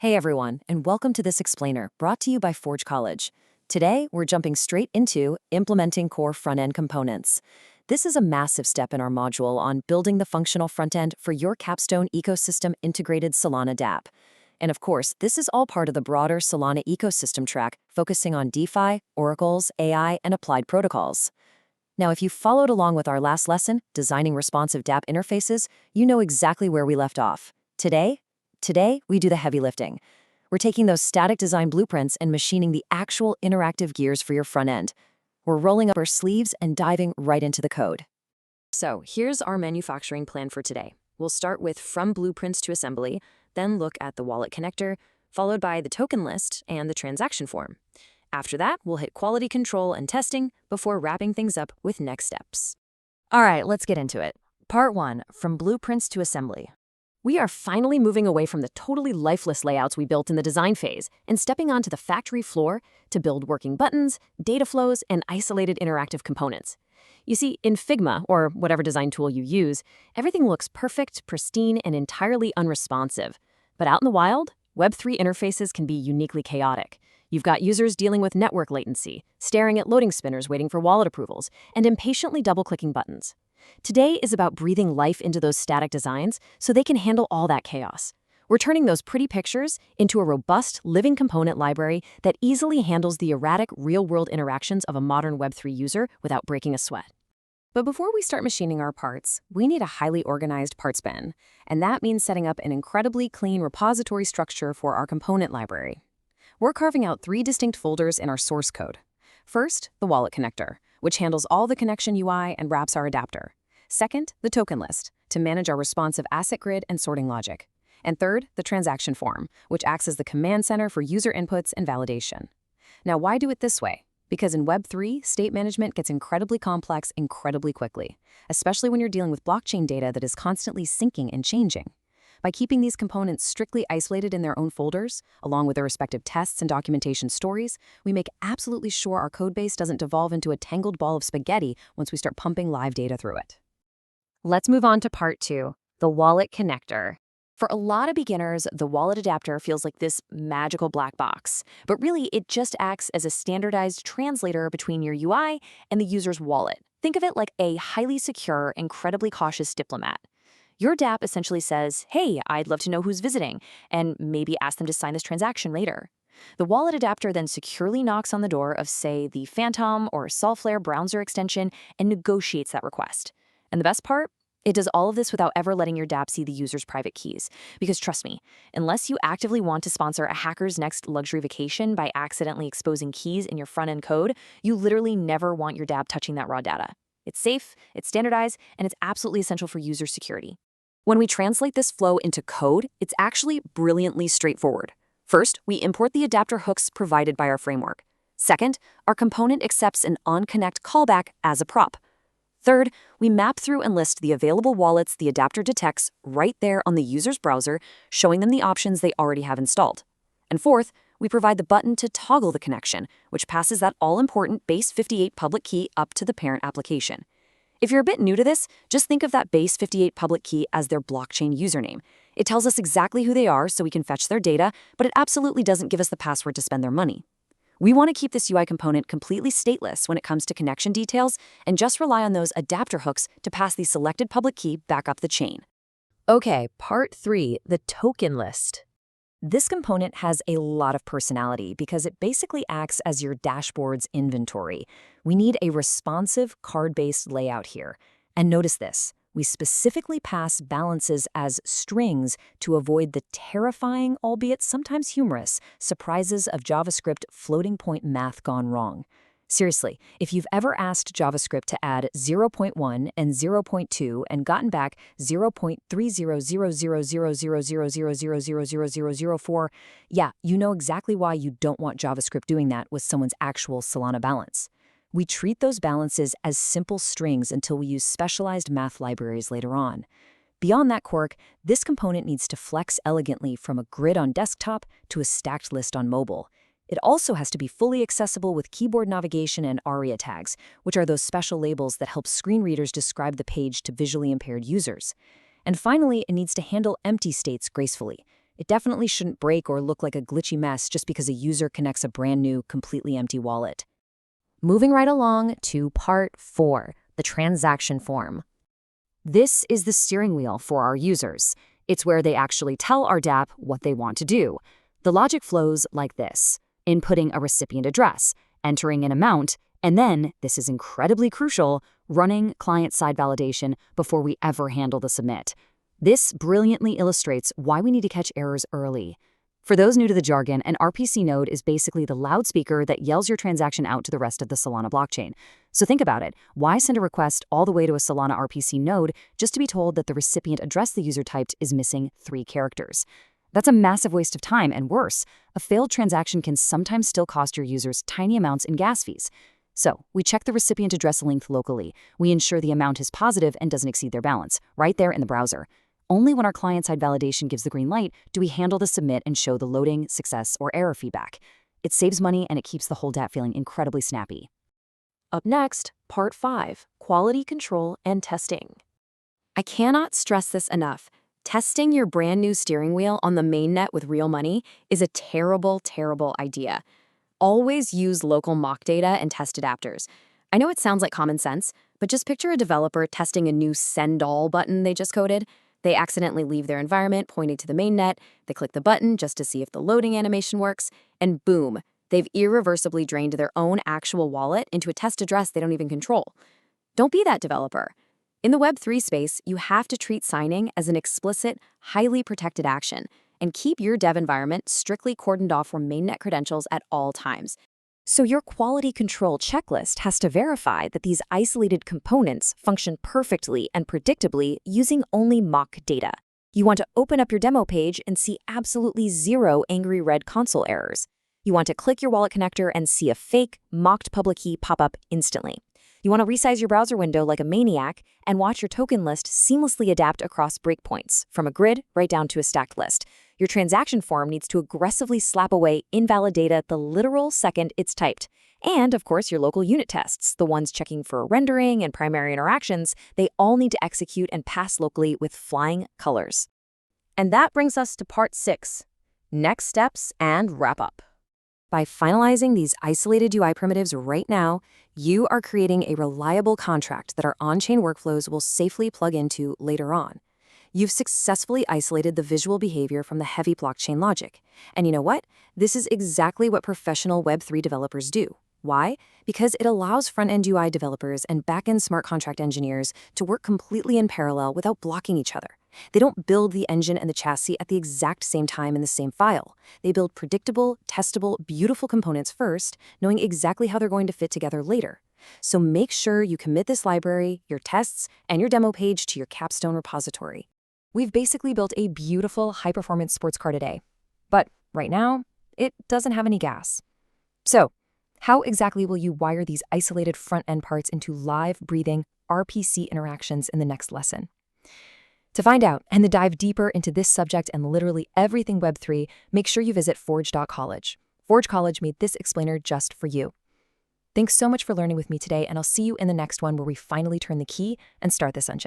Hey everyone, and welcome to this explainer brought to you by Forge College. Today, we're jumping straight into implementing core front-end components. This is a massive step in our module on building the functional front-end for your capstone ecosystem integrated Solana dApp. And of course, this is all part of the broader Solana ecosystem track focusing on DeFi, oracles, AI, and applied protocols. Now, if you followed along with our last lesson, designing responsive dApp interfaces, you know exactly where we left off. Today, we do the heavy lifting. We're taking those static design blueprints and machining the actual interactive gears for your front end. We're rolling up our sleeves and diving right into the code. So here's our manufacturing plan for today. We'll start with from blueprints to assembly, then look at the WalletConnector, followed by the TokenList and the TransactionForm. After that, we'll hit quality control and testing before wrapping things up with next steps. All right, let's get into it. Part 1, from blueprints to assembly. We are finally moving away from the totally lifeless layouts we built in the design phase and stepping onto the factory floor to build working buttons, data flows, and isolated interactive components. You see, in Figma, or whatever design tool you use, everything looks perfect, pristine, and entirely unresponsive. But out in the wild, Web3 interfaces can be uniquely chaotic. You've got users dealing with network latency, staring at loading spinners waiting for wallet approvals, and impatiently double-clicking buttons. Today is about breathing life into those static designs so they can handle all that chaos. We're turning those pretty pictures into a robust, living component library that easily handles the erratic, real-world interactions of a modern Web3 user without breaking a sweat. But before we start machining our parts, we need a highly organized parts bin, and that means setting up an incredibly clean repository structure for our component library. We're carving out 3 distinct folders in our source code. First, the WalletConnector, which handles all the connection UI and wraps our adapter. Second, the TokenList, to manage our responsive asset grid and sorting logic. And third, the TransactionForm, which acts as the command center for user inputs and validation. Now, why do it this way? Because in Web3, state management gets incredibly complex incredibly quickly, especially when you're dealing with blockchain data that is constantly syncing and changing. By keeping these components strictly isolated in their own folders, along with their respective tests and documentation stories, we make absolutely sure our codebase doesn't devolve into a tangled ball of spaghetti once we start pumping live data through it. Let's move on to part 2, the WalletConnector. For a lot of beginners, the wallet adapter feels like this magical black box, but really it just acts as a standardized translator between your UI and the user's wallet. Think of it like a highly secure, incredibly cautious diplomat. Your dApp essentially says, hey, I'd love to know who's visiting, and maybe ask them to sign this transaction later. The wallet adapter then securely knocks on the door of, say, the Phantom or Solflare browser extension and negotiates that request. And the best part? It does all of this without ever letting your dApp see the user's private keys. Because trust me, unless you actively want to sponsor a hacker's next luxury vacation by accidentally exposing keys in your front-end code, you literally never want your dApp touching that raw data. It's safe, it's standardized, and it's absolutely essential for user security. When we translate this flow into code, it's actually brilliantly straightforward. First, we import the adapter hooks provided by our framework. Second, our component accepts an onConnect callback as a prop. Third, we map through and list the available wallets the adapter detects right there on the user's browser, showing them the options they already have installed. And fourth, we provide the button to toggle the connection, which passes that all-important base58 public key up to the parent application. If you're a bit new to this, just think of that base58 public key as their blockchain username. It tells us exactly who they are so we can fetch their data, but it absolutely doesn't give us the password to spend their money. We want to keep this UI component completely stateless when it comes to connection details and just rely on those adapter hooks to pass the selected public key back up the chain. Okay, part 3, the TokenList. This component has a lot of personality because it basically acts as your dashboard's inventory. We need a responsive card-based layout here. And notice this, we specifically pass balances as strings to avoid the terrifying, albeit sometimes humorous, surprises of JavaScript floating point math gone wrong. Seriously, if you've ever asked JavaScript to add 0.1 and 0.2 and gotten back 0.30000000000004, yeah, you know exactly why you don't want JavaScript doing that with someone's actual Solana balance. We treat those balances as simple strings until we use specialized math libraries later on. Beyond that quirk, this component needs to flex elegantly from a grid on desktop to a stacked list on mobile. It also has to be fully accessible with keyboard navigation and ARIA tags, which are those special labels that help screen readers describe the page to visually impaired users. And finally, it needs to handle empty states gracefully. It definitely shouldn't break or look like a glitchy mess just because a user connects a brand new, completely empty wallet. Moving right along to part 4, the transaction form. This is the steering wheel for our users. It's where they actually tell our dApp what they want to do. The logic flows like this: inputting a recipient address, entering an amount, and then, this is incredibly crucial, running client-side validation before we ever handle the submit. This brilliantly illustrates why we need to catch errors early. For those new to the jargon, an RPC node is basically the loudspeaker that yells your transaction out to the rest of the Solana blockchain. So think about it. Why send a request all the way to a Solana RPC node just to be told that the recipient address the user typed is missing 3 characters? That's a massive waste of time, and worse, a failed transaction can sometimes still cost your users tiny amounts in gas fees. So, we check the recipient address length locally. We ensure the amount is positive and doesn't exceed their balance, right there in the browser. Only when our client-side validation gives the green light do we handle the submit and show the loading, success, or error feedback. It saves money and it keeps the whole dApp feeling incredibly snappy. Up next, part 5, quality control and testing. I cannot stress this enough. Testing your brand new steering wheel on the mainnet with real money is a terrible, terrible idea. Always use local mock data and test adapters. I know it sounds like common sense, but just picture a developer testing a new send all button they just coded. They accidentally leave their environment pointing to the mainnet, they click the button just to see if the loading animation works, and boom, they've irreversibly drained their own actual wallet into a test address they don't even control. Don't be that developer. In the Web3 space, you have to treat signing as an explicit, highly protected action, and keep your dev environment strictly cordoned off from mainnet credentials at all times. So your quality control checklist has to verify that these isolated components function perfectly and predictably using only mock data. You want to open up your demo page and see absolutely 0 angry red console errors. You want to click your WalletConnector and see a fake, mocked public key pop up instantly. You want to resize your browser window like a maniac and watch your token list seamlessly adapt across breakpoints, from a grid right down to a stacked list. Your transaction form needs to aggressively slap away invalid data the literal second it's typed. And, of course, your local unit tests, the ones checking for rendering and primary interactions, they all need to execute and pass locally with flying colors. And that brings us to part 6, next steps and wrap up. By finalizing these isolated UI primitives right now, you are creating a reliable contract that our on-chain workflows will safely plug into later on. You've successfully isolated the visual behavior from the heavy blockchain logic. And you know what? This is exactly what professional Web3 developers do. Why? Because it allows front-end UI developers and back-end smart contract engineers to work completely in parallel without blocking each other. They don't build the engine and the chassis at the exact same time in the same file. They build predictable, testable, beautiful components first, knowing exactly how they're going to fit together later. So make sure you commit this library, your tests, and your demo page to your Capstone repository. We've basically built a beautiful, high-performance sports car today. But right now, it doesn't have any gas. So, how exactly will you wire these isolated front-end parts into live, breathing RPC interactions in the next lesson? To find out and to dive deeper into this subject and literally everything Web3, make sure you visit forge.college. Forge College made this explainer just for you. Thanks so much for learning with me today, and I'll see you in the next one where we finally turn the key and start this engine.